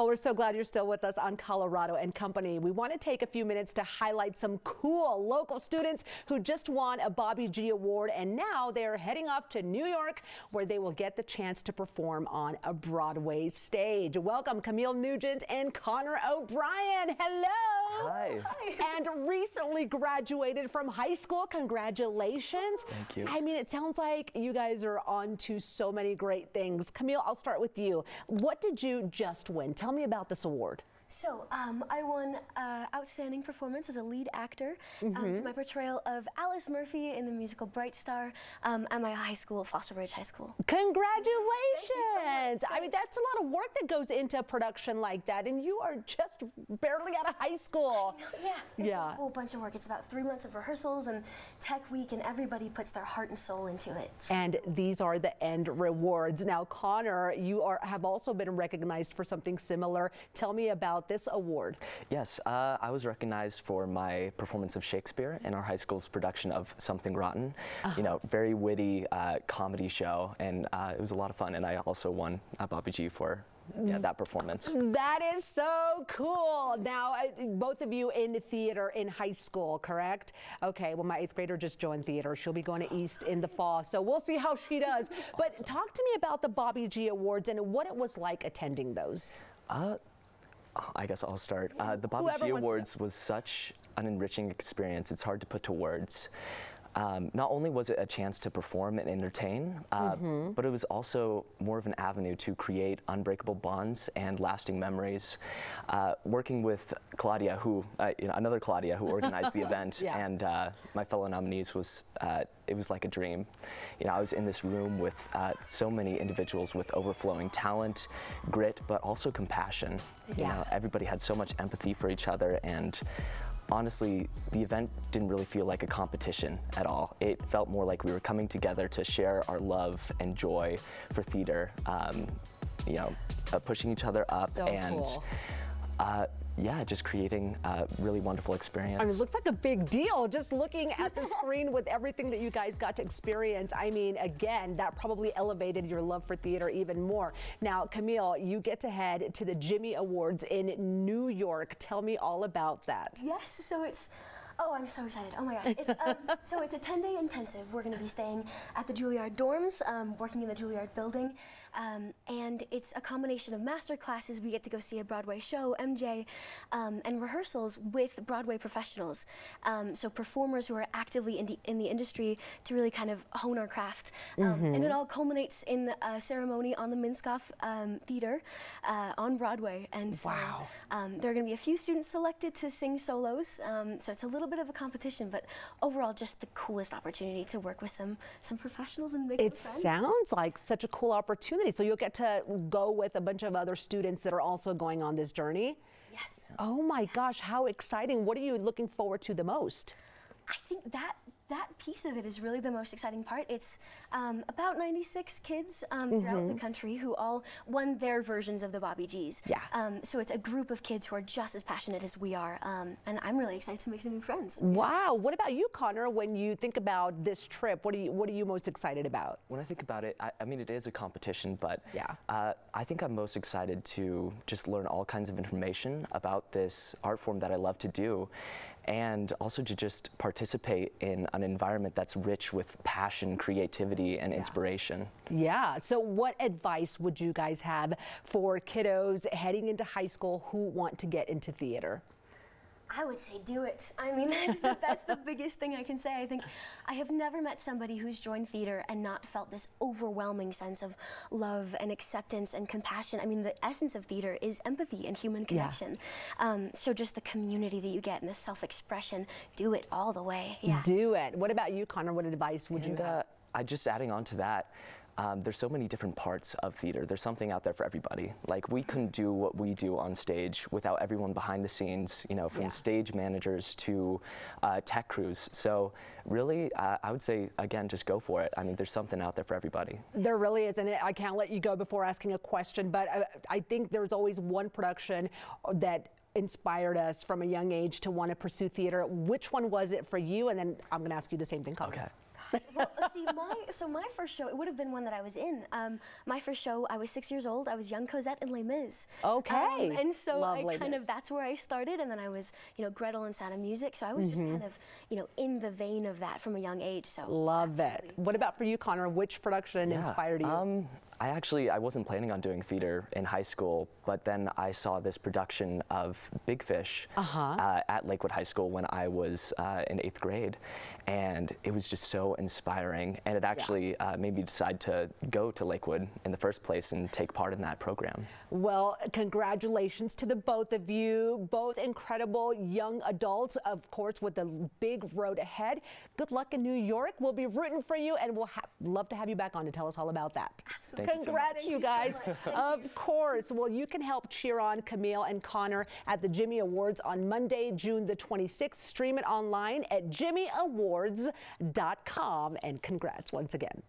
Well, we're so glad you're still with us on Colorado and Company. We want to take a few minutes to highlight some cool local students who just won a Bobby G Award, and now they're heading off to New York, where they will get the chance to perform on a Broadway stage. Welcome, Camille Nugent and Connor O'Brien. Hello. Hi. And recently graduated from high school. Congratulations. Thank you. I mean, it sounds like you guys are on to so many great things. Camille, I'll start with you. What did you just win? Tell me about this award. So I won Outstanding Performance as a lead actor for my portrayal of Alice Murphy in the musical Bright Star at my high school, Foster Ridge High School. Congratulations! So I mean, that's a lot of work that goes into a production like that, and you are just barely out of high school. Yeah, it's a whole bunch of work. It's about 3 months of rehearsals and tech week, and everybody puts their heart and soul into it. And these are the end rewards. Now, Connor, you have also been recognized for something similar. Tell me about this award. Yes, I was recognized for my performance of Shakespeare in our high school's production of Something Rotten. You know, very witty comedy show, and it was a lot of fun. And I also won a Bobby G for that performance. That is so cool. Now, both of you in theater in high school, correct? Okay, well, my 8th grader just joined theater. She'll be going to East in the fall, so we'll see how she does. But talk to me about the Bobby G Awards and what it was like attending those. I guess I'll start. The Bobby G Awards was such an enriching experience. It's hard to put to words. Not only was it a chance to perform and entertain, but it was also more of an avenue to create unbreakable bonds and lasting memories. Working with Claudia, who another Claudia who organized the event, and my fellow nominees it was like a dream. You know, I was in this room with so many individuals with overflowing talent, grit, but also compassion. You know, everybody had so much empathy for each other, and honestly, the event didn't really feel like a competition at all. It felt more like we were coming together to share our love and joy for theater, you know, pushing each other up yeah, just creating a really wonderful experience. I mean, it looks like a big deal just looking at the screen with everything that you guys got to experience. I mean, again, that probably elevated your love for theater even more. Now, Camille, you get to head to the Jimmy Awards in New York. Tell me all about that. Yes, so it's I'm so excited. Oh my gosh. It's, so it's a 10-day intensive. We're going to be staying at the Juilliard dorms, working in the Juilliard building. And it's a combination of master classes. We get to go see a Broadway show, MJ, and rehearsals with Broadway professionals. So performers who are actively in the industry to really kind of hone our craft. And it all culminates in a ceremony on the Minskoff Theater on Broadway. And so there are going to be a few students selected to sing solos. So it's a little bit of a competition, but overall just the coolest opportunity to work with some professionals and make some friends. It sounds like such a cool opportunity. So you'll get to go with a bunch of other students that are also going on this journey? Yes. Oh my gosh, how exciting. What are you looking forward to the most? I think that piece of it is really the most exciting part. It's about 96 kids throughout the country who all won their versions of the Bobby Gs. So it's a group of kids who are just as passionate as we are, and I'm really excited to make some new friends. Wow. What about you, Connor? When you think about this trip, what are you most excited about? When I think about it, I mean, it is a competition, but I think I'm most excited to just learn all kinds of information about this art form that I love to do, and also to just participate in an environment that's rich with passion, creativity, and inspiration. Yeah, so what advice would you guys have for kiddos heading into high school who want to get into theater? I would say do it. I mean, that's the biggest thing I can say. I think I have never met somebody who's joined theater and not felt this overwhelming sense of love and acceptance and compassion. I mean, the essence of theater is empathy and human connection. So just the community that you get and the self-expression, do it all the way. Do it. What about you, Connor? What advice would you have? Just adding on to that, there's so many different parts of theater. There's something out there for everybody. Like, we couldn't do what we do on stage without everyone behind the scenes, you know, from stage managers to tech crews. So really, I would say, again, just go for it. I mean, there's something out there for everybody. There really is, and I can't let you go before asking a question, but I think there's always one production that inspired us from a young age to want to pursue theater. Which one was it for you? And then I'm going to ask you the same thing, Connor. Okay. Well, see, my first show, it would have been one that I was in. My first show, I was 6 years old. I was young Cosette in Les Mis. Okay. And so Love I Les kind Mis. of, that's where I started. And then I was, Gretel in Sound of Music. So I was just kind of, in the vein of that from a young age. So Love it. absolutely. What about for you, Connor? Which production inspired you? I wasn't planning on doing theater in high school, but then I saw this production of Big Fish at Lakewood High School when I was in 8th grade, and it was just so inspiring, and it actually made me decide to go to Lakewood in the first place and take part in that program. Well, congratulations to the both of you, both incredible young adults, of course, with the big road ahead. Good luck in New York. We'll be rooting for you, and we'll love to have you back on to tell us all about that. Absolutely. Congrats, you guys. Of course. Well, you can help cheer on Camille and Connor at the Jimmy Awards on Monday, June the 26th. Stream it online at jimmyawards.com. And congrats once again.